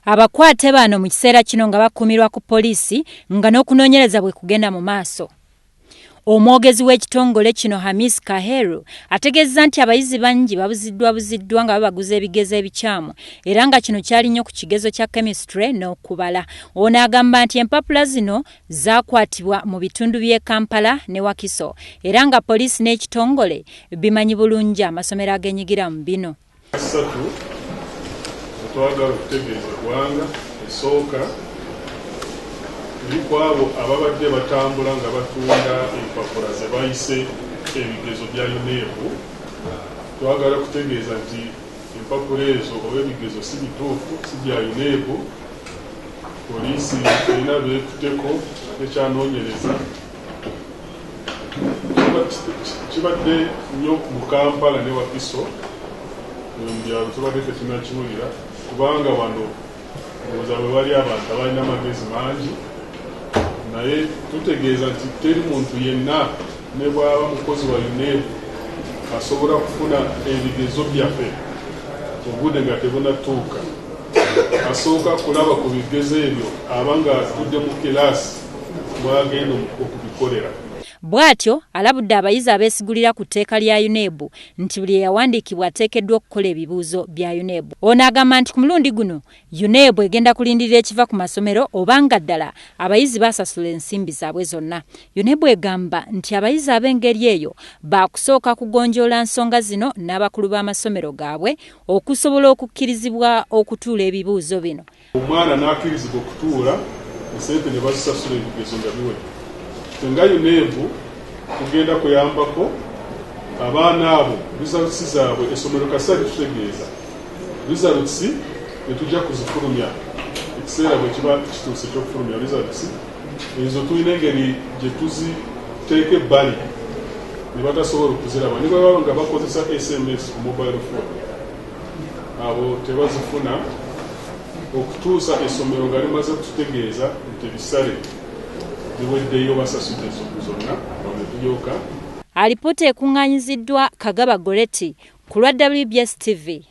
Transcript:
Abakwate bano mu kiseera kino nga bakumirwa ku poliisi nga n'okunoonyereza bwe kugenda mu maaso. Omwogezi w'ekitongole kino Hamis Kaheru ategeezza nti abayizi bangi babuziddwa nga babaguza ebigezo ebikyamu era nga kino kyali nnyo ku kigezo kya chemistry n'okubala. Ono agamba nti empapula zino zaakwatibwa mu bitundu by'e Kampala ne Wakiso era nga poliisi n'ekitongole bimanyi bulungi amasomero ag'enyigira mu bino. Twagala okutegeeza eggwanga esooka abo ababadde batambula nga batunda empapula ze bayise ebigezo bya UNEB. Twagala kutegeeza nti empapula ezo oba ebigezo si bituufu, si bya UNEB. Poliisi erina beekutteko ekyanoonyereza. Kibadde nnyo mu Kampala ne Wakiso mu byalo tubadde tetunnakiwulira kubanga wano ndowooza bwe bali abantu abalina amagezi mangi, naye tutegeeza nti teri muntu yenna ne bw'aba mukozi wa UNEB asobola kufuna ebigezo byaffe obudde nga tebunatuuka. Asooka kulaba ku bigezo ebyo aba nga atudde mu kiraasi mwagenda okubikolera. Bw'atyo alabudde abayizi abeesigulira ku tteeka lya UNEB nti buli eyawandiikibwa ateekeddwa okukola ebibuuzo bya UNEB. Ono agamba nti ku mulundi guno UNEB egenda kulindirira ekiva ku masomero obanga ddala abayizi basasula ensimbi zaabwe zonna. UNEB egamba nti abayizi ab'engeri eyo baakusooka kugonjoola nsonga zino n'abakulu b'amasomero gaabwe okusobola okukkirizibwa okutuula ebibuuzo bino. Omwana n'akkirizibwa okutuula esente ne bazisasula ebigezo nga biwedde. Nga UNEB kugenda kuyambako abaana abo results zaabwe essomero kasali tutegeeza results netujja kuzifulumya ekiseera bwe kiba kituuse ky'okufulumya results ezo tulina engeri gye tuziteeka ebbali ne batasobola okuziraba ne bwe nga bakozesa SMS ku mobile phone abo tebazifuna okutuusa essomero nga limaze kututegeeza nti ebisale Alipoota ekuŋŋaanyiziddwa Kagaba Goreti ku lwa WBS TV.